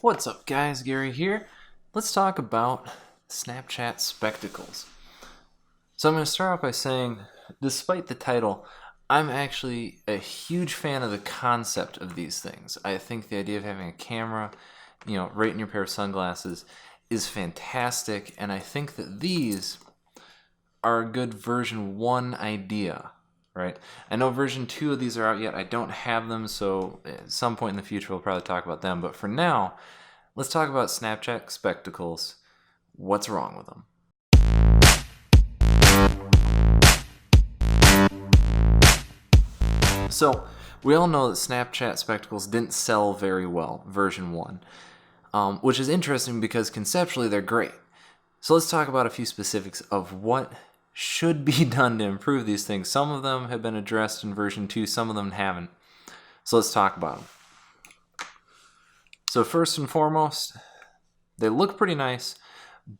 What's up, guys? Gary here. Let's talk about Snapchat Spectacles. So I'm going to start off by saying, despite the title, I'm actually a huge fan of the concept of these things. I think the idea of having a camera, right in your pair of sunglasses is fantastic, and I think that these are a good version 1 idea, right? I know version 2 of these are out yet. I don't have them, so at some point in the future we'll probably talk about them, but for now, let's talk about Snapchat Spectacles. What's wrong with them? So, we all know that Snapchat Spectacles didn't sell very well, version 1, which is interesting because conceptually they're great. So let's talk about a few specifics of what should be done to improve these things. Some of them have been addressed in version 2, some of them haven't. So let's talk about them. So first and foremost, they look pretty nice,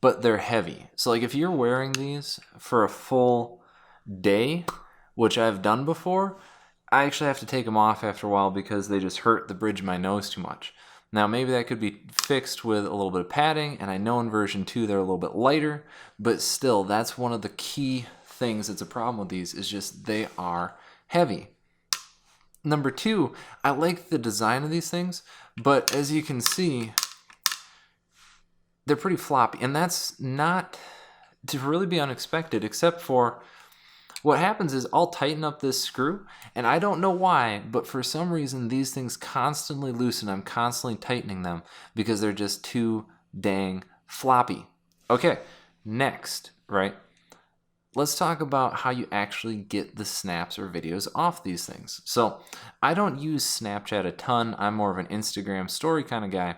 but they're heavy. So like if you're wearing these for a full day, which I've done before, I actually have to take them off after a while because they just hurt the bridge of my nose too much. Now maybe that could be fixed with a little bit of padding, and I know in version 2 they're a little bit lighter, but still that's one of the key things that's a problem with these is just they are heavy. Number 2, I like the design of these things, but as you can see, they're pretty floppy, and that's not to really be unexpected, except for what happens is I'll tighten up this screw, and I don't know why, but for some reason these things constantly loosen. I'm constantly tightening them because they're just too dang floppy. Okay, next, right? Let's talk about how you actually get the snaps or videos off these things. So I don't use Snapchat a ton. I'm more of an Instagram story kind of guy,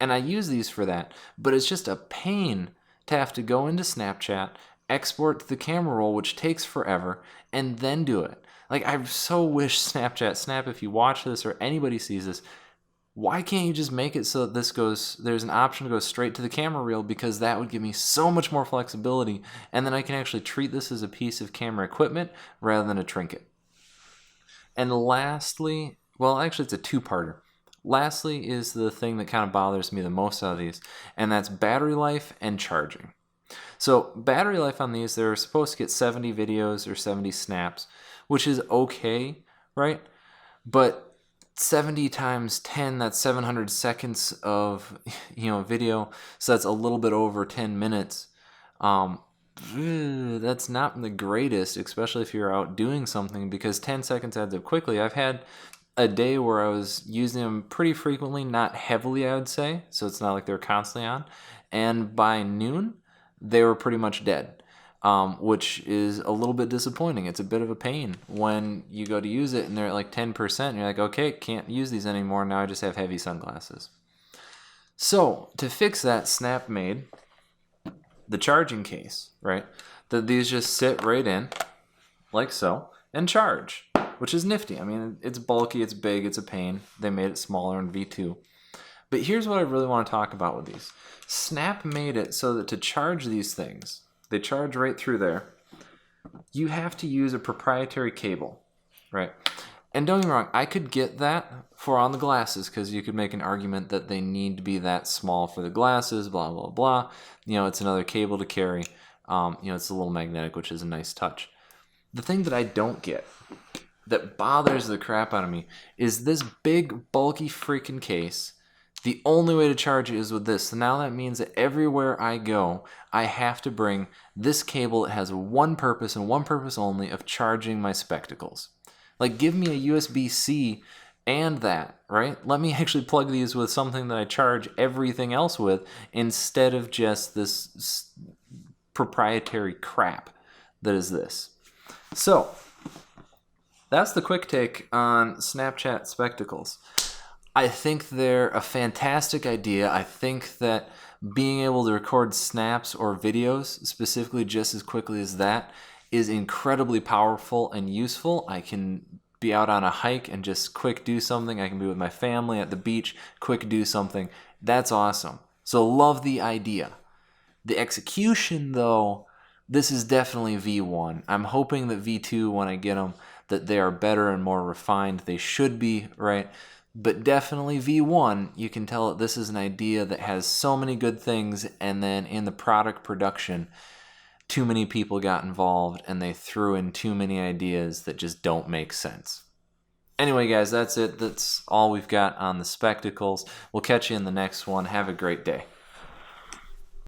and I use these for that, but it's just a pain to have to go into Snapchat, export to the camera roll, which takes forever, and then do it. Like, I so wish Snapchat, Snap, if you watch this or anybody sees this, why can't you just make it so that there's an option to go straight to the camera reel, because that would give me so much more flexibility, and then I can actually treat this as a piece of camera equipment rather than a trinket. And lastly, well, actually it's a two-parter. Lastly is the thing that kind of bothers me the most out of these, and that's battery life and charging. So battery life on these, they're supposed to get 70 videos or 70 snaps, which is okay, right? But 70 times 10, that's 700 seconds of video, so that's a little bit over 10 minutes. That's not the greatest, especially if you're out doing something, because 10 seconds adds up quickly. I've had a day where I was using them pretty frequently, not heavily, I would say, so it's not like they're constantly on, and by noon, they were pretty much dead, which is a little bit disappointing. It's a bit of a pain when you go to use it and they're at like 10%, and you're like, okay, can't use these anymore, now I just have heavy sunglasses. So, to fix that, Snap made the charging case, right? That these just sit right in, like so, and charge, which is nifty. I mean, it's bulky, it's big, it's a pain. They made it smaller in V2. But here's what I really want to talk about with these. Snap made it so that to charge these things, they charge right through there, you have to use a proprietary cable, right? And don't get me wrong, I could get that for on the glasses, because you could make an argument that they need to be that small for the glasses, blah, blah, blah. It's another cable to carry. It's a little magnetic, which is a nice touch. The thing that I don't get, that bothers the crap out of me, is this big, bulky freaking case. The only way to charge it is with this. So now that means that everywhere I go, I have to bring this cable that has one purpose and one purpose only, of charging my spectacles. Like, give me a USB-C and that, right? Let me actually plug these with something that I charge everything else with, instead of just this proprietary crap that is this. So, that's the quick take on Snapchat Spectacles. I think they're a fantastic idea. I think that being able to record snaps or videos specifically just as quickly as that is incredibly powerful and useful. I can be out on a hike and just quick do something. I can be with my family at the beach, quick do something. That's awesome. So love the idea. The execution, though, this is definitely V1. I'm hoping that V2, when I get them, that they are better and more refined. They should be, right? But definitely V1, you can tell that this is an idea that has so many good things, and then in the product production, too many people got involved and they threw in too many ideas that just don't make sense. Anyway, guys, that's it. That's all we've got on the spectacles. We'll catch you in the next one. Have a great day.